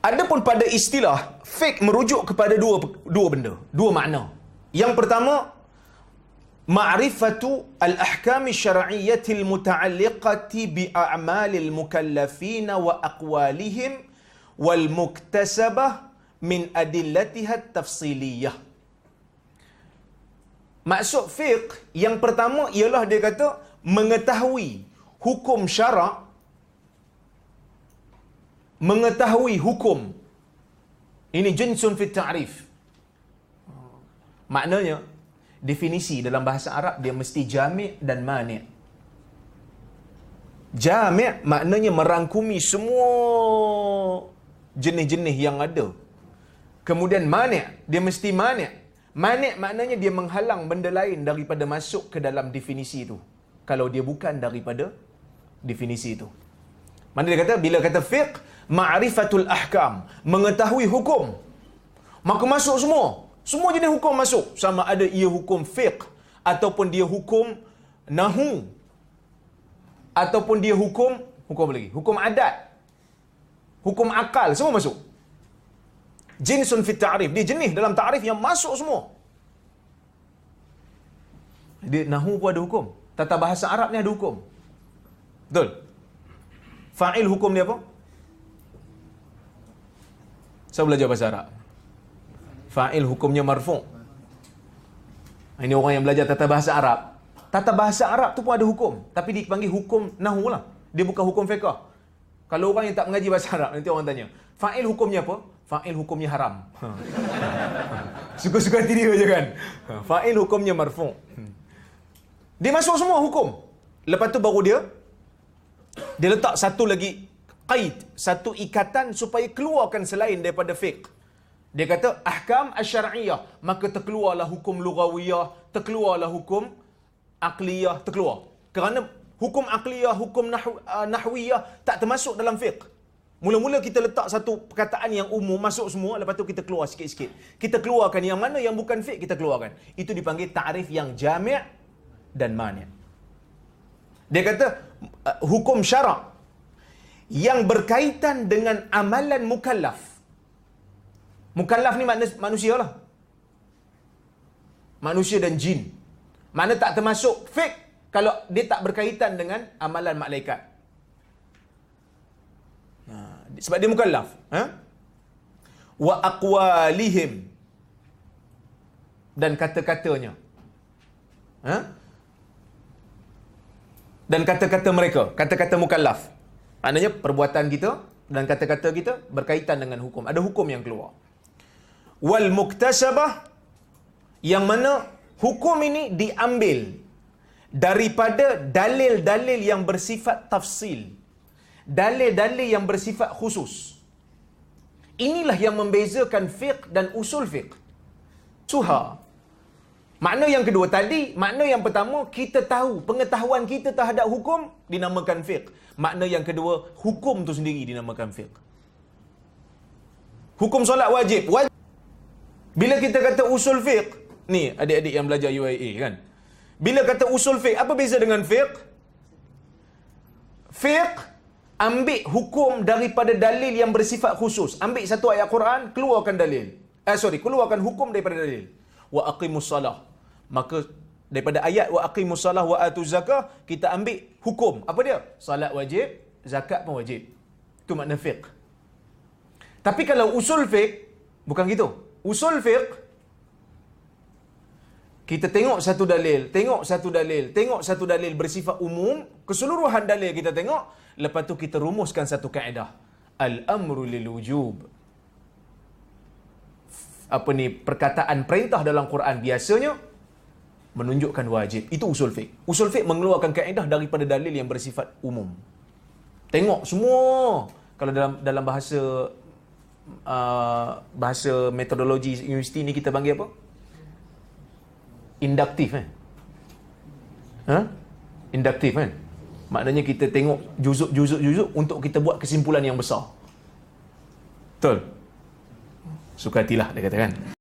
Adapun pada istilah, fiqh merujuk kepada dua benda, dua makna. Yang pertama, ma'rifatu al-ahkam asy-syar'iyyah al-muta'alliqah bi a'malil mukallafin wa aqwalihim wal muktasabah min adillatiha at-tafsiliyah. Maksud fiqh yang pertama ialah dia kata mengetahui hukum syarak, mengetahui hukum. Ini jinsun fit ta'rif. Maknanya definisi dalam bahasa Arab dia mesti jami' dan mani'. Jami' maknanya merangkumi semua jenis-jenis yang ada. Kemudian mani' dia mesti mani'. Mani' maknanya dia menghalang benda lain daripada masuk ke dalam definisi itu. Kalau dia bukan daripada definisi itu. Mana dia kata? Bila kata fiqh, ma'rifatul ahkam, mengetahui hukum. Maka masuk semua. Semua jenis hukum masuk. Sama ada ia hukum fiqh, ataupun dia hukum nahu, ataupun dia hukum apa lagi? Hukum adat, hukum akal, semua masuk. Jinsun fit ta'rif. Dia jenis dalam ta'rif yang masuk semua. Dia nahu pun ada hukum. Tata bahasa Arab ni ada hukum. Betul? Fa'il hukum dia apa? Saya belajar bahasa Arab. Fa'il hukumnya marfu'. Ini orang yang belajar tata bahasa Arab. Tata bahasa Arab tu pun ada hukum. Tapi dipanggil hukum nahu lah. Dia bukan hukum fiqh. Kalau orang yang tak mengaji bahasa Arab, nanti orang tanya, fa'il hukumnya apa? Fa'il hukumnya haram. Suka-suka hati dia je kan? Fa'il hukumnya marfu'. Dia masuk semua hukum. Lepas tu baru dia letak satu lagi qaid, satu ikatan supaya keluarkan selain daripada fiqh. Dia kata ahkam asy-syar'iyyah, maka terkeluarlah hukum lughawiyah, terkeluarlah hukum aqliyah, terkeluar. Kerana hukum aqliyah, hukum nahwiyah tak termasuk dalam fiqh. Mula-mula kita letak satu perkataan yang umum masuk semua, lepas tu kita keluar sikit-sikit. Kita keluarkan yang mana yang bukan fiqh, kita keluarkan. Itu dipanggil ta'rif yang jami' dan mani'. Dia kata hukum syarak yang berkaitan dengan amalan mukallaf. Mukallaf ni manusia lah. Manusia dan jin. Mana tak termasuk fiqh kalau dia tak berkaitan dengan amalan malaikat. Sebab dia mukallaf. Wa aqwalihim, dan kata-katanya. Dan kata-kata mereka, kata-kata mukallaf. Maknanya perbuatan kita dan kata-kata kita berkaitan dengan hukum. Ada hukum yang keluar. Wal muktasabah, yang mana hukum ini diambil daripada dalil-dalil yang bersifat tafsil. Dalil-dalil yang bersifat khusus. Inilah yang membezakan fiqh dan usul fiqh. Suha. Makna yang kedua tadi, makna yang pertama, kita tahu, pengetahuan kita terhadap hukum dinamakan fiqh. Makna yang kedua, hukum tu sendiri dinamakan fiqh. Hukum solat wajib. Bila kita kata usul fiqh, ni adik-adik yang belajar UIA kan. Bila kata usul fiqh, apa beza dengan fiqh? Fiqh ambil hukum daripada dalil yang bersifat khusus. Ambil satu ayat Quran, keluarkan dalil. Keluarkan hukum daripada dalil. Wa aqimus salah. Maka daripada ayat wa aqimus salah wa atuz zakah, kita ambil hukum. Apa dia? Salat wajib, zakat pun wajib. Itu makna fiqh. Tapi kalau usul fiqh, bukan gitu. Usul fiqh, kita tengok satu dalil, tengok satu dalil bersifat umum, keseluruhan dalil kita tengok, lepas tu kita rumuskan satu kaedah. Al-amru lil wujub. Perkataan perintah dalam Quran biasanya menunjukkan wajib. Itu usul fiqh. Usul fiqh mengeluarkan kaedah daripada dalil yang bersifat umum. Tengok semua. Kalau dalam bahasa metodologi universiti ni kita panggil apa? Induktif kan? Induktif kan? Maknanya kita tengok juzuk untuk kita buat kesimpulan yang besar. Betul? Sukatilah dia katakan.